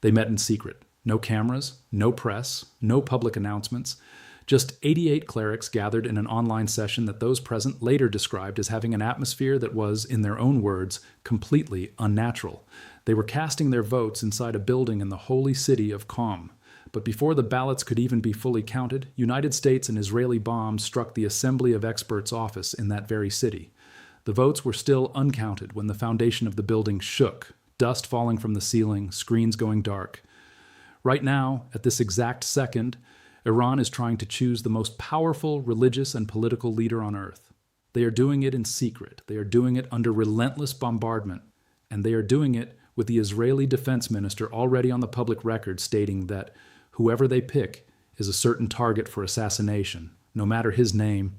They met in secret. No cameras, no press, no public announcements. Just 88 clerics gathered in an online session that those present later described as having an atmosphere that was, in their own words, completely unnatural. They were casting their votes inside a building in the holy city of Qom. But before the ballots could even be fully counted, United States and Israeli bombs struck the Assembly of Experts office in that very city. The votes were still uncounted when the foundation of the building shook, dust falling from the ceiling, screens going dark. Right now, at this exact second, Iran is trying to choose the most powerful religious and political leader on earth. They are doing it in secret. They are doing it under relentless bombardment. And they are doing it with the Israeli defense minister already on the public record stating that whoever they pick is a certain target for assassination, no matter his name,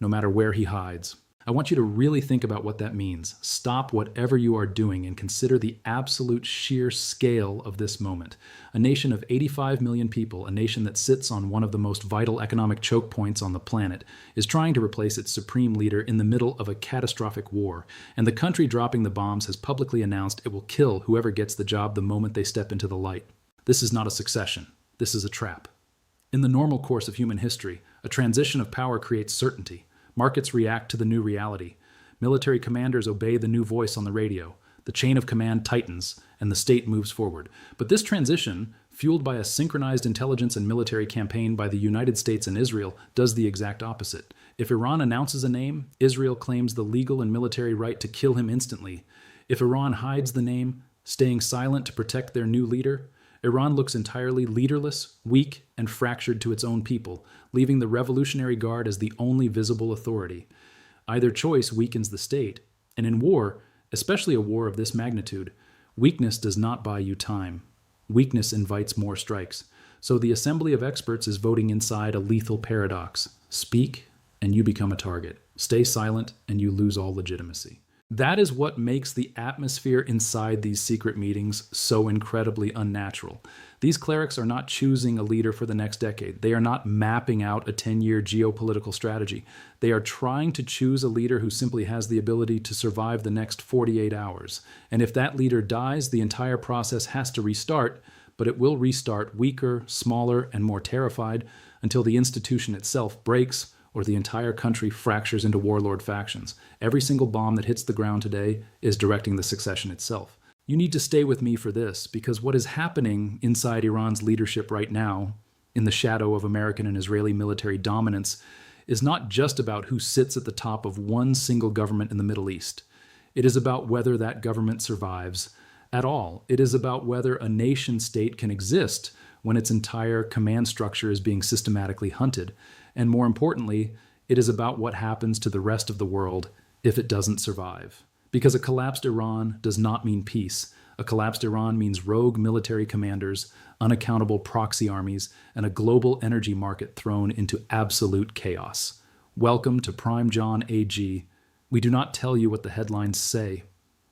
no matter where he hides. I want you to really think about what that means. Stop whatever you are doing and consider the absolute sheer scale of this moment. A nation of 85 million people, a nation that sits on one of the most vital economic choke points on the planet, is trying to replace its supreme leader in the middle of a catastrophic war. And the country dropping the bombs has publicly announced it will kill whoever gets the job the moment they step into the light. This is not a succession. This is a trap. In the normal course of human history, a transition of power creates certainty. Markets react to the new reality. Military commanders obey the new voice on the radio. The chain of command tightens, and the state moves forward. But this transition, fueled by a synchronized intelligence and military campaign by the United States and Israel, does the exact opposite. If Iran announces a name, Israel claims the legal and military right to kill him instantly. If Iran hides the name, staying silent to protect their new leader, Iran looks entirely leaderless, weak, and fractured to its own people, leaving the Revolutionary Guard as the only visible authority. Either choice weakens the state, and in war, especially a war of this magnitude, weakness does not buy you time. Weakness invites more strikes. So the Assembly of Experts is voting inside a lethal paradox. Speak, and you become a target. Stay silent, and you lose all legitimacy. That is what makes the atmosphere inside these secret meetings so incredibly unnatural. These clerics are not choosing a leader for the next decade. They are not mapping out a 10-year geopolitical strategy. They are trying to choose a leader who simply has the ability to survive the next 48 hours. And if that leader dies, the entire process has to restart, but it will restart weaker, smaller, and more terrified until the institution itself breaks or the entire country fractures into warlord factions. Every single bomb that hits the ground today is directing the succession itself. You need to stay with me for this, because what is happening inside Iran's leadership right now, in the shadow of American and Israeli military dominance, is not just about who sits at the top of one single government in the Middle East. It is about whether that government survives at all. It is about whether a nation-state can exist when its entire command structure is being systematically hunted. And more importantly, it is about what happens to the rest of the world if it doesn't survive. Because a collapsed Iran does not mean peace. A collapsed Iran means rogue military commanders, unaccountable proxy armies, and a global energy market thrown into absolute chaos. Welcome to Prime John AG. We do not tell you what the headlines say.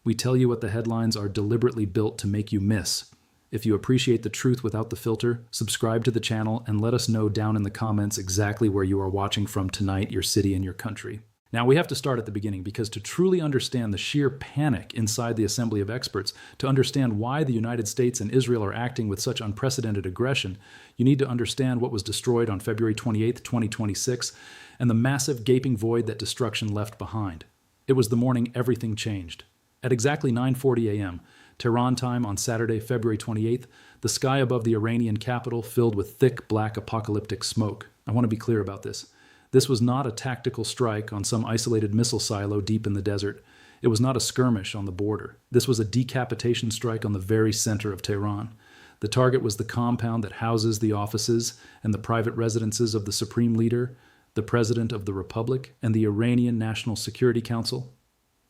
We tell you what the headlines are deliberately built to make you miss. If you appreciate the truth without the filter, subscribe to the channel and let us know down in the comments exactly where you are watching from tonight, your city, and your country. Now, we have to start at the beginning, because to truly understand the sheer panic inside the Assembly of Experts, to understand why the United States and Israel are acting with such unprecedented aggression, you need to understand what was destroyed on February 28, 2026, and the massive gaping void that destruction left behind. It was the morning everything changed. At exactly 9:40 a.m., Tehran time on Saturday, February 28th, the sky above the Iranian capital filled with thick, black, apocalyptic smoke. I want to be clear about this. This was not a tactical strike on some isolated missile silo deep in the desert. It was not a skirmish on the border. This was a decapitation strike on the very center of Tehran. The target was the compound that houses the offices and the private residences of the Supreme Leader, the President of the Republic, and the Iranian National Security Council.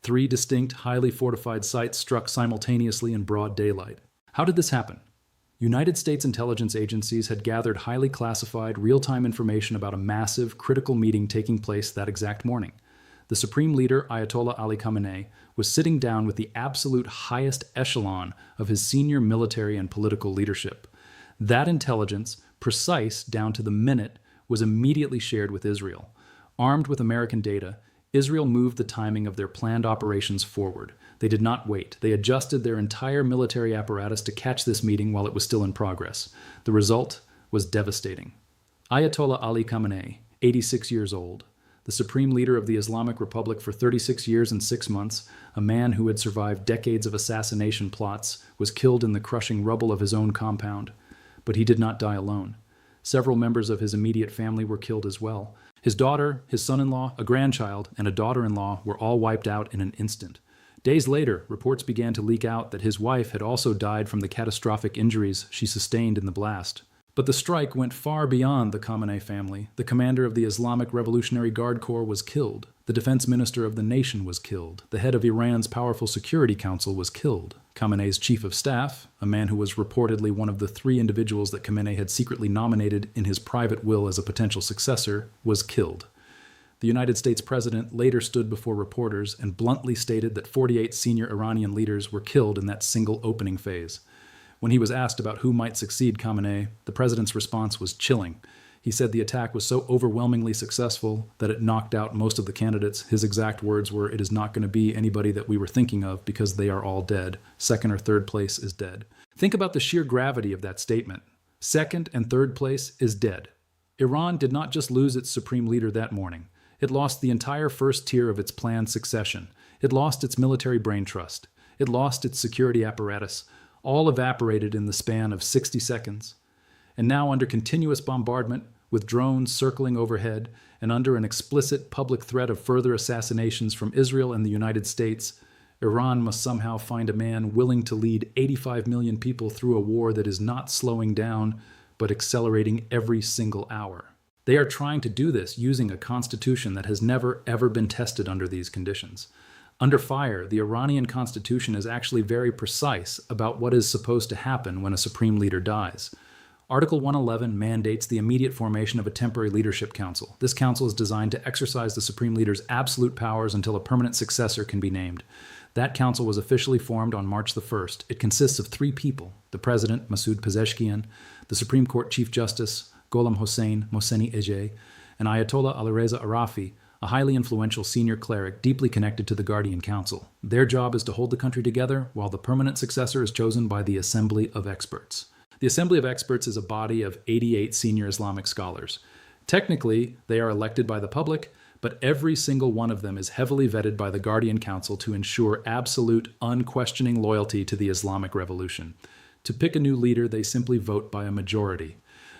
3 distinct, highly fortified sites struck simultaneously in broad daylight. How did this happen? United States intelligence agencies had gathered highly classified, real-time information about a massive, critical meeting taking place that exact morning. The Supreme Leader, Ayatollah Ali Khamenei, was sitting down with the absolute highest echelon of his senior military and political leadership. That intelligence, precise down to the minute, was immediately shared with Israel. Armed with American data, Israel moved the timing of their planned operations forward. They did not wait. They adjusted their entire military apparatus to catch this meeting while it was still in progress. The result was devastating. Ayatollah Ali Khamenei, 86 years old, the supreme leader of the Islamic Republic for 36 years and 6 months, a man who had survived decades of assassination plots, was killed in the crushing rubble of his own compound. But he did not die alone. Several members of his immediate family were killed as well. His daughter, his son-in-law, a grandchild, and a daughter-in-law were all wiped out in an instant. Days later, reports began to leak out that his wife had also died from the catastrophic injuries she sustained in the blast. But the strike went far beyond the Khamenei family. The commander of the Islamic Revolutionary Guard Corps was killed. The defense minister of the nation was killed. The head of Iran's powerful Security Council was killed. Khamenei's chief of staff, a man who was reportedly one of the 3 individuals that Khamenei had secretly nominated in his private will as a potential successor, was killed. The United States president later stood before reporters and bluntly stated that 48 senior Iranian leaders were killed in that single opening phase. When he was asked about who might succeed Khamenei, the president's response was chilling. He said the attack was so overwhelmingly successful that it knocked out most of the candidates. His exact words were, "It is not going to be anybody that we were thinking of because they are all dead. Second or third place is dead." Think about the sheer gravity of that statement. Second and third place is dead. Iran did not just lose its supreme leader that morning. It lost the entire first tier of its planned succession. It lost its military brain trust. It lost its security apparatus. All evaporated in the span of 60 seconds. And now, under continuous bombardment, with drones circling overhead, and under an explicit public threat of further assassinations from Israel and the United States, Iran must somehow find a man willing to lead 85 million people through a war that is not slowing down, but accelerating every single hour. They are trying to do this using a constitution that has never, ever been tested under these conditions. Under fire, the Iranian constitution is actually very precise about what is supposed to happen when a supreme leader dies. Article 111 mandates the immediate formation of a temporary leadership council. This council is designed to exercise the supreme leader's absolute powers until a permanent successor can be named. That council was officially formed on March the 1st. It consists of 3 people: the president, Masoud Pezeshkian, the Supreme Court Chief Justice, Gholam Hossein Mohseni Ejei, and Ayatollah Alireza Arafi, a highly influential senior cleric deeply connected to the Guardian Council. Their job is to hold the country together while the permanent successor is chosen by the Assembly of Experts. The Assembly of Experts is a body of 88 senior Islamic scholars. Technically, they are elected by the public, but every single one of them is heavily vetted by the Guardian Council to ensure absolute, unquestioning loyalty to the Islamic Revolution. To pick a new leader, they simply vote by a majority.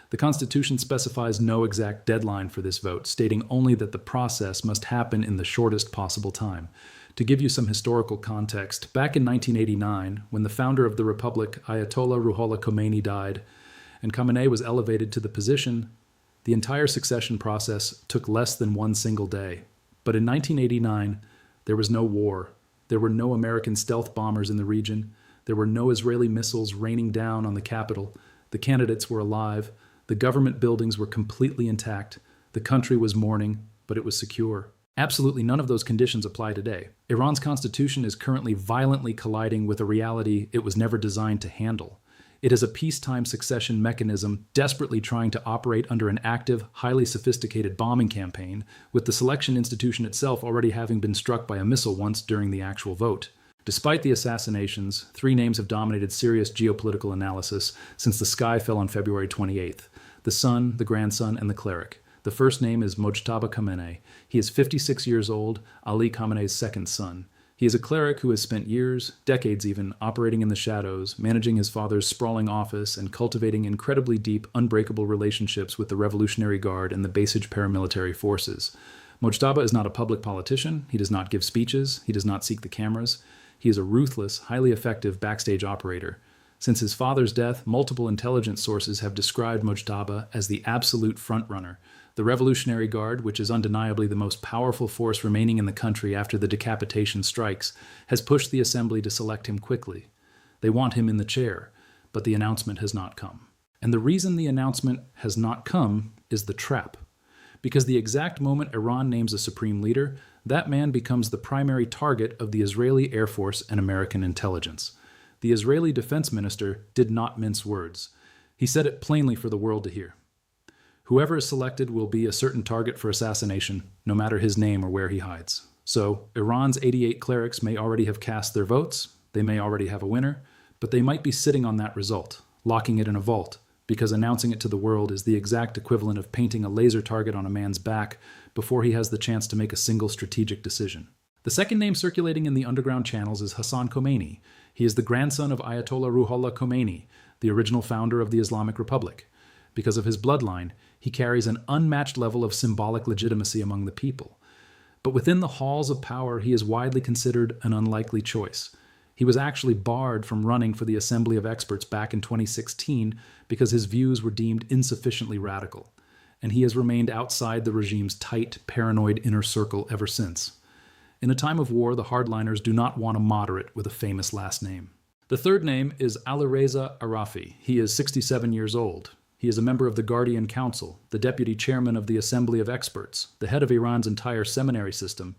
The Constitution specifies no exact deadline for this vote, stating only that the process must happen in the shortest possible time. To give you some historical context, back in 1989, when the founder of the Republic, Ayatollah Ruhollah Khomeini, died, and Khamenei was elevated to the position, the entire succession process took less than 1 single day. But in 1989, there was no war. There were no American stealth bombers in the region. There were no Israeli missiles raining down on the capital. The candidates were alive. The government buildings were completely intact. The country was mourning, but it was secure. Absolutely none of those conditions apply today. Iran's constitution is currently violently colliding with a reality it was never designed to handle. It is a peacetime succession mechanism desperately trying to operate under an active, highly sophisticated bombing campaign, with the selection institution itself already having been struck by a missile once during the actual vote. Despite the assassinations, 3 names have dominated serious geopolitical analysis since the sky fell on February 28th. The son, the grandson, and the cleric. The first name is Mojtaba Khamenei. He is 56 years old, Ali Khamenei's second son. He is a cleric who has spent years, decades even, operating in the shadows, managing his father's sprawling office, and cultivating incredibly deep, unbreakable relationships with the Revolutionary Guard and the Basij paramilitary forces. Mojtaba is not a public politician. He does not give speeches. He does not seek the cameras. He is a ruthless, highly effective backstage operator. Since his father's death, multiple intelligence sources have described Mojtaba as the absolute frontrunner. The Revolutionary Guard, which is undeniably the most powerful force remaining in the country after the decapitation strikes, has pushed the assembly to select him quickly. They want him in the chair, but the announcement has not come. And the reason the announcement has not come is the trap. Because the exact moment Iran names a supreme leader, that man becomes the primary target of the Israeli Air Force and American intelligence. The Israeli defense minister did not mince words. He said it plainly for the world to hear. Whoever is selected will be a certain target for assassination, no matter his name or where he hides. So Iran's 88 clerics may already have cast their votes, they may already have a winner, but they might be sitting on that result, locking it in a vault, because announcing it to the world is the exact equivalent of painting a laser target on a man's back before he has the chance to make a single strategic decision. The second name circulating in the underground channels is Hassan Khomeini. He is the grandson of Ayatollah Ruhollah Khomeini, the original founder of the Islamic Republic. Because of his bloodline, he carries an unmatched level of symbolic legitimacy among the people. But within the halls of power, he is widely considered an unlikely choice. He was actually barred from running for the Assembly of Experts back in 2016 because his views were deemed insufficiently radical, and he has remained outside the regime's tight, paranoid inner circle ever since. In a time of war, the hardliners do not want a moderate with a famous last name. The third name is Alireza Arafi. He is 67 years old. He is a member of the Guardian Council, the deputy chairman of the Assembly of Experts, the head of Iran's entire seminary system,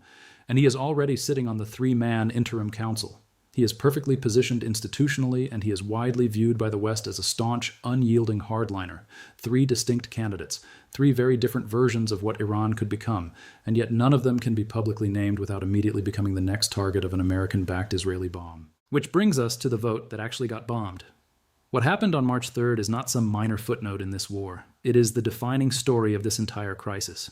and he is already sitting on the three-man interim council. He is perfectly positioned institutionally, and he is widely viewed by the West as a staunch, unyielding hardliner. Three distinct candidates, three very different versions of what Iran could become, and yet none of them can be publicly named without immediately becoming the next target of an American-backed Israeli bomb. Which brings us to the vote that actually got bombed. What happened on March 3rd is not some minor footnote in this war. It is the defining story of this entire crisis.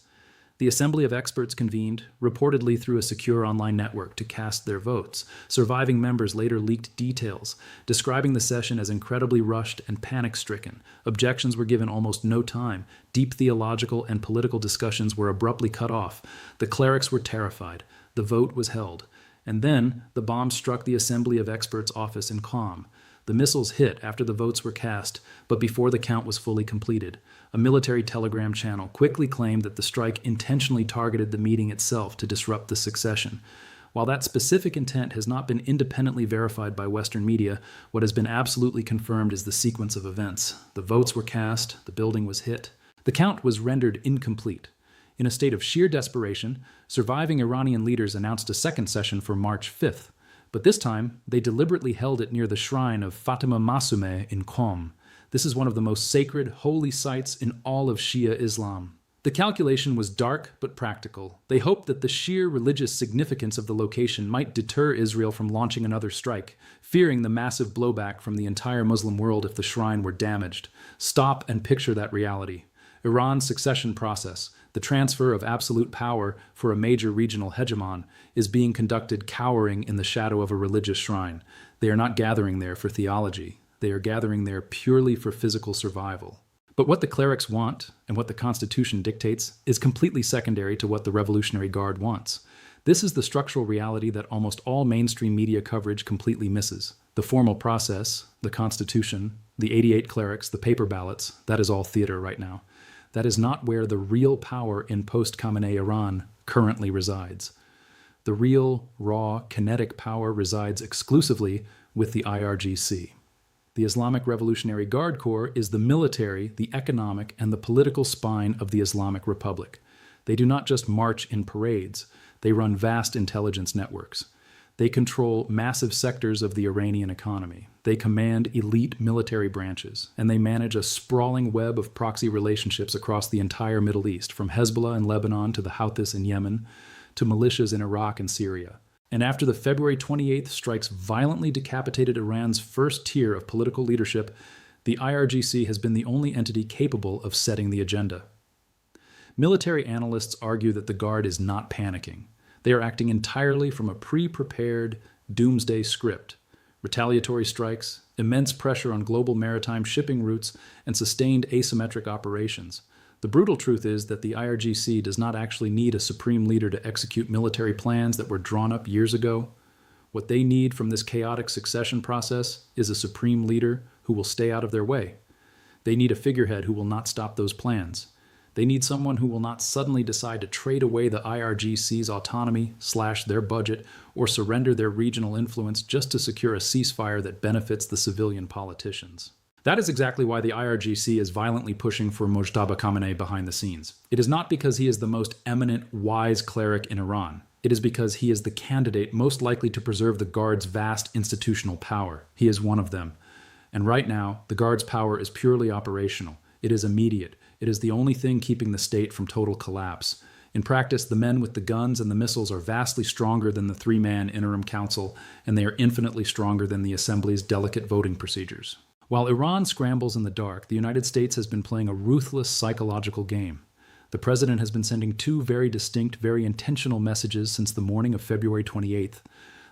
The Assembly of Experts convened, reportedly through a secure online network, to cast their votes. Surviving members later leaked details, describing the session as incredibly rushed and panic-stricken. Objections were given almost no time. Deep theological and political discussions were abruptly cut off. The clerics were terrified. The vote was held. And then the bomb struck the Assembly of Experts office in Qom. The missiles hit after the votes were cast, but before the count was fully completed. A military telegram channel quickly claimed that the strike intentionally targeted the meeting itself to disrupt the succession. While that specific intent has not been independently verified by Western media, what has been absolutely confirmed is the sequence of events. The votes were cast, the building was hit. The count was rendered incomplete. In a state of sheer desperation, surviving Iranian leaders announced a second session for March 5th. But this time, they deliberately held it near the shrine of Fatima Masumeh in Qom. This is one of the most sacred, holy sites in all of Shia Islam. The calculation was dark but practical. They hoped that the sheer religious significance of the location might deter Israel from launching another strike, fearing the massive blowback from the entire Muslim world if the shrine were damaged. Stop and picture that reality. Iran's succession process, the transfer of absolute power for a major regional hegemon, is being conducted cowering in the shadow of a religious shrine. They are not gathering there for theology. They are gathering there purely for physical survival. But what the clerics want, and what the Constitution dictates, is completely secondary to what the Revolutionary Guard wants. This is the structural reality that almost all mainstream media coverage completely misses. The formal process, the Constitution, the 88 clerics, the paper ballots, that is all theater right now. That is not where the real power in post-Khamenei Iran currently resides. The real, raw, kinetic power resides exclusively with the IRGC. The Islamic Revolutionary Guard Corps is the military, the economic, and the political spine of the Islamic Republic. They do not just march in parades. They run vast intelligence networks. They control massive sectors of the Iranian economy. They command elite military branches, and they manage a sprawling web of proxy relationships across the entire Middle East, from Hezbollah in Lebanon to the Houthis in Yemen, to militias in Iraq and Syria. And after the February 28th strikes violently decapitated Iran's first tier of political leadership, the IRGC has been the only entity capable of setting the agenda. Military analysts argue that the Guard is not panicking. They are acting entirely from a pre-prepared doomsday script. Retaliatory strikes, immense pressure on global maritime shipping routes, and sustained asymmetric operations. The brutal truth is that the IRGC does not actually need a supreme leader to execute military plans that were drawn up years ago. What they need from this chaotic succession process is a supreme leader who will stay out of their way. They need a figurehead who will not stop those plans. They need someone who will not suddenly decide to trade away the IRGC's autonomy, slash their budget, or surrender their regional influence just to secure a ceasefire that benefits the civilian politicians. That is exactly why the IRGC is violently pushing for Mojtaba Khamenei behind the scenes. It is not because he is the most eminent, wise cleric in Iran. It is because he is the candidate most likely to preserve the Guard's vast institutional power. He is one of them. And right now, the Guard's power is purely operational. It is immediate. It is the only thing keeping the state from total collapse. In practice, the men with the guns and the missiles are vastly stronger than the three-man interim council, and they are infinitely stronger than the Assembly's delicate voting procedures. While Iran scrambles in the dark, the United States has been playing a ruthless psychological game. The president has been sending two very distinct, very intentional messages since the morning of February 28th.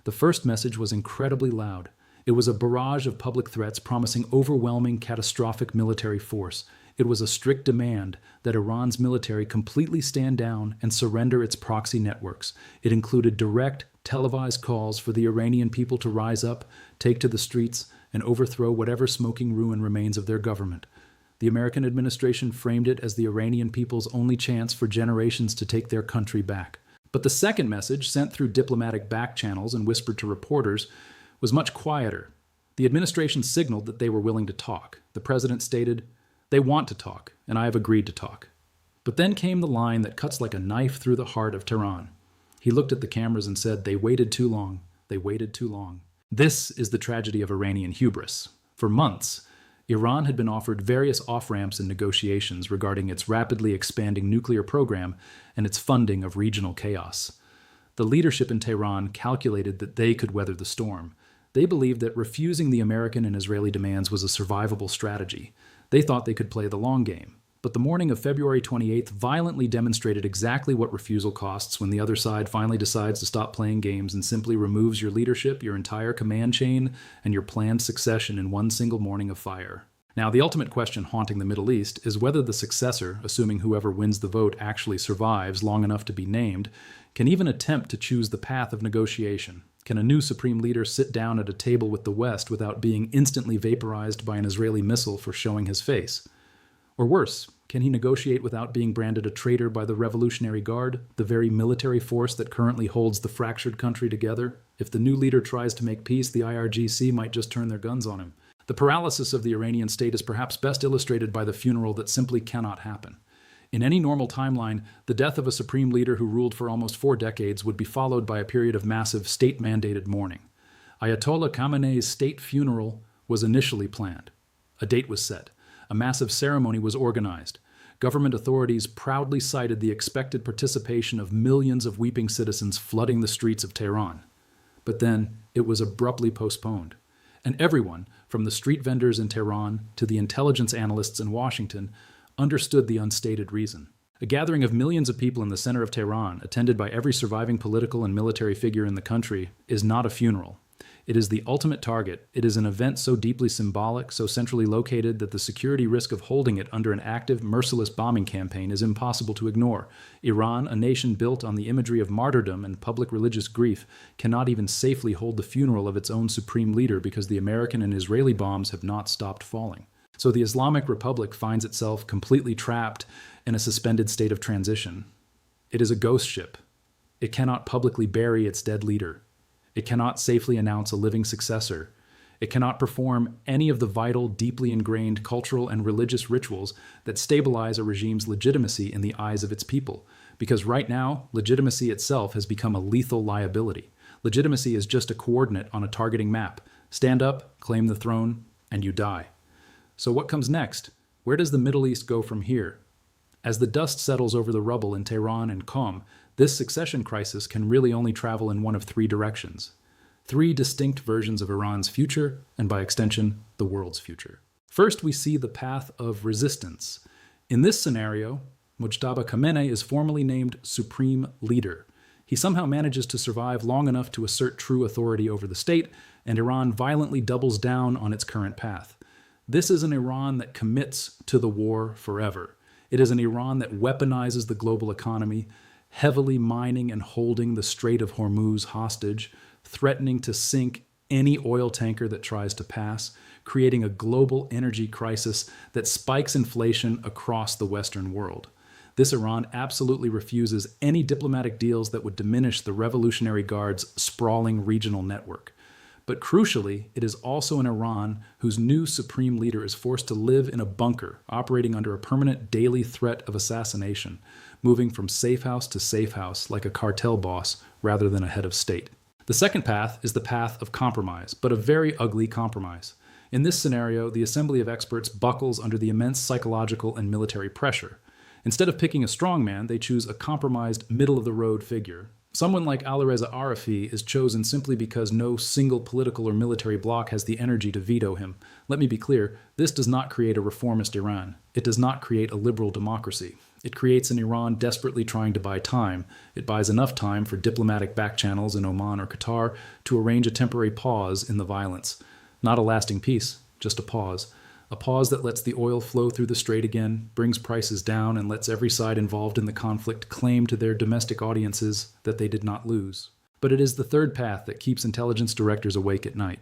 The first message was incredibly loud. It was a barrage of public threats promising overwhelming, catastrophic military force. It was a strict demand that Iran's military completely stand down and surrender its proxy networks. It included direct, televised calls for the Iranian people to rise up, take to the streets, and overthrow whatever smoking ruin remains of their government. The American administration framed it as the Iranian people's only chance for generations to take their country back. But the second message, sent through diplomatic back channels and whispered to reporters, was much quieter. The administration signaled that they were willing to talk. The president stated, "They want to talk, and I have agreed to talk." But then came the line that cuts like a knife through the heart of Tehran. He looked at the cameras and said, "They waited too long. They waited too long." This is the tragedy of Iranian hubris. For months, Iran had been offered various off-ramps in negotiations regarding its rapidly expanding nuclear program and its funding of regional chaos. The leadership in Tehran calculated that they could weather the storm. They believed that refusing the American and Israeli demands was a survivable strategy. They thought they could play the long game. But the morning of February 28th violently demonstrated exactly what refusal costs when the other side finally decides to stop playing games and simply removes your leadership, your entire command chain, and your planned succession in one single morning of fire. Now, the ultimate question haunting the Middle East is whether the successor, assuming whoever wins the vote actually survives long enough to be named, can even attempt to choose the path of negotiation. Can a new supreme leader sit down at a table with the West without being instantly vaporized by an Israeli missile for showing his face? Or worse, can he negotiate without being branded a traitor by the Revolutionary Guard, the very military force that currently holds the fractured country together? If the new leader tries to make peace, the IRGC might just turn their guns on him. The paralysis of the Iranian state is perhaps best illustrated by the funeral that simply cannot happen. In any normal timeline, the death of a supreme leader who ruled for almost 4 decades would be followed by a period of massive state-mandated mourning. Ayatollah Khamenei's state funeral was initially planned. A date was set. A massive ceremony was organized. Government authorities proudly cited the expected participation of millions of weeping citizens flooding the streets of Tehran. But then it was abruptly postponed. And everyone, from the street vendors in Tehran to the intelligence analysts in Washington, understood the unstated reason. A gathering of millions of people in the center of Tehran, attended by every surviving political and military figure in the country, is not a funeral. It is the ultimate target. It is an event so deeply symbolic, so centrally located, that the security risk of holding it under an active, merciless bombing campaign is impossible to ignore. Iran, a nation built on the imagery of martyrdom and public religious grief, cannot even safely hold the funeral of its own supreme leader because the American and Israeli bombs have not stopped falling. So the Islamic Republic finds itself completely trapped in a suspended state of transition. It is a ghost ship. It cannot publicly bury its dead leader. It cannot safely announce a living successor. It cannot perform any of the vital, deeply ingrained cultural and religious rituals that stabilize a regime's legitimacy in the eyes of its people. Because right now, legitimacy itself has become a lethal liability. Legitimacy is just a coordinate on a targeting map. Stand up, claim the throne, and you die. So what comes next? Where does the Middle East go from here? As the dust settles over the rubble in Tehran and Qom, this succession crisis can really only travel in one of 3 directions. 3 distinct versions of Iran's future, and by extension, the world's future. First, we see the path of resistance. In this scenario, Mojtaba Khamenei is formally named Supreme Leader. He somehow manages to survive long enough to assert true authority over the state, and Iran violently doubles down on its current path. This is an Iran that commits to the war forever. It is an Iran that weaponizes the global economy, heavily mining and holding the Strait of Hormuz hostage, threatening to sink any oil tanker that tries to pass, creating a global energy crisis that spikes inflation across the Western world. This Iran absolutely refuses any diplomatic deals that would diminish the Revolutionary Guard's sprawling regional network. But crucially, it is also an Iran whose new supreme leader is forced to live in a bunker, operating under a permanent daily threat of assassination, moving from safe house to safe house like a cartel boss rather than a head of state. The second path is the path of compromise, but a very ugly compromise. In this scenario, the Assembly of Experts buckles under the immense psychological and military pressure. Instead of picking a strongman, they choose a compromised, middle-of-the-road figure. Someone like Alireza Arafi is chosen simply because no single political or military bloc has the energy to veto him. Let me be clear, this does not create a reformist Iran. It does not create a liberal democracy. It creates an Iran desperately trying to buy time. It buys enough time for diplomatic backchannels in Oman or Qatar to arrange a temporary pause in the violence. Not a lasting peace, just a pause. A pause that lets the oil flow through the strait again, brings prices down, and lets every side involved in the conflict claim to their domestic audiences that they did not lose. But it is the third path that keeps intelligence directors awake at night.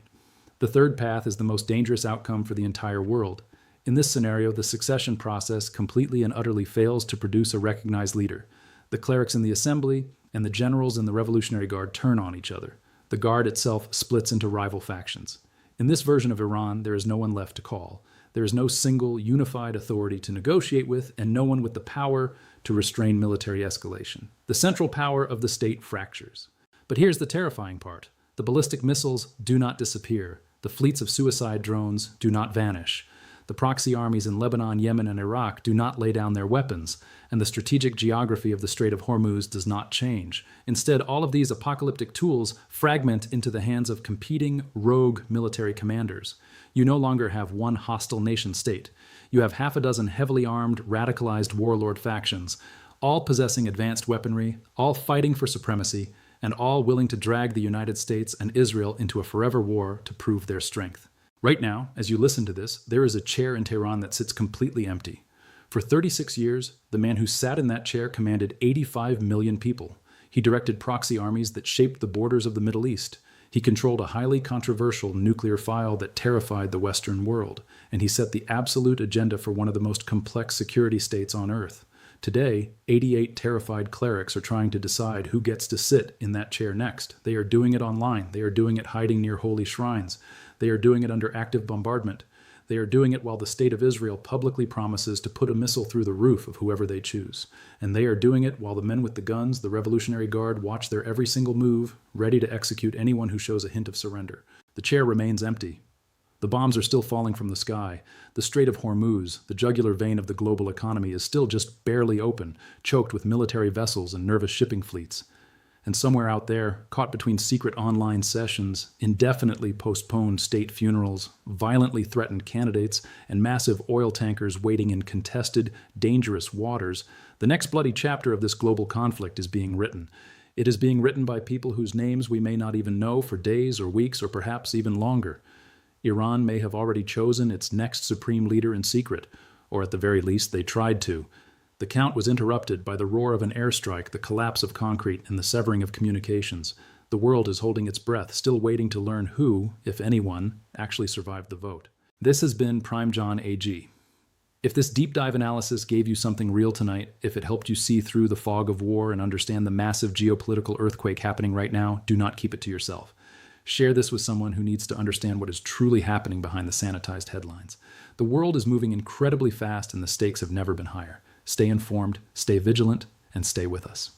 The third path is the most dangerous outcome for the entire world. In this scenario, the succession process completely and utterly fails to produce a recognized leader. The clerics in the assembly and the generals in the Revolutionary Guard turn on each other. The Guard itself splits into rival factions. In this version of Iran, there is no one left to call. There is no single, unified authority to negotiate with, and no one with the power to restrain military escalation. The central power of the state fractures. But here's the terrifying part. The ballistic missiles do not disappear. The fleets of suicide drones do not vanish. The proxy armies in Lebanon, Yemen, and Iraq do not lay down their weapons, and the strategic geography of the Strait of Hormuz does not change. Instead, all of these apocalyptic tools fragment into the hands of competing rogue military commanders. You no longer have one hostile nation-state. You have half a dozen heavily armed, radicalized warlord factions, all possessing advanced weaponry, all fighting for supremacy, and all willing to drag the United States and Israel into a forever war to prove their strength. Right now, as you listen to this, there is a chair in Tehran that sits completely empty. For 36 years, the man who sat in that chair commanded 85 million people. He directed proxy armies that shaped the borders of the Middle East. He controlled a highly controversial nuclear file that terrified the Western world, and he set the absolute agenda for one of the most complex security states on Earth. Today, 88 terrified clerics are trying to decide who gets to sit in that chair next. They are doing it online. They are doing it hiding near holy shrines. They are doing it under active bombardment. They are doing it while the state of Israel publicly promises to put a missile through the roof of whoever they choose. And they are doing it while the men with the guns, the Revolutionary Guard, watch their every single move, ready to execute anyone who shows a hint of surrender. The chair remains empty. The bombs are still falling from the sky. The Strait of Hormuz, the jugular vein of the global economy, is still just barely open, choked with military vessels and nervous shipping fleets. And somewhere out there, caught between secret online sessions, indefinitely postponed state funerals, violently threatened candidates, and massive oil tankers waiting in contested, dangerous waters, the next bloody chapter of this global conflict is being written. It is being written by people whose names we may not even know for days or weeks or perhaps even longer. Iran may have already chosen its next supreme leader in secret, or at the very least they tried to. The count was interrupted by the roar of an airstrike, the collapse of concrete, and the severing of communications. The world is holding its breath, still waiting to learn who, if anyone, actually survived the vote. This has been Prime John AG. If this deep dive analysis gave you something real tonight, if it helped you see through the fog of war and understand the massive geopolitical earthquake happening right now, do not keep it to yourself. Share this with someone who needs to understand what is truly happening behind the sanitized headlines. The world is moving incredibly fast and the stakes have never been higher. Stay informed, stay vigilant, and stay with us.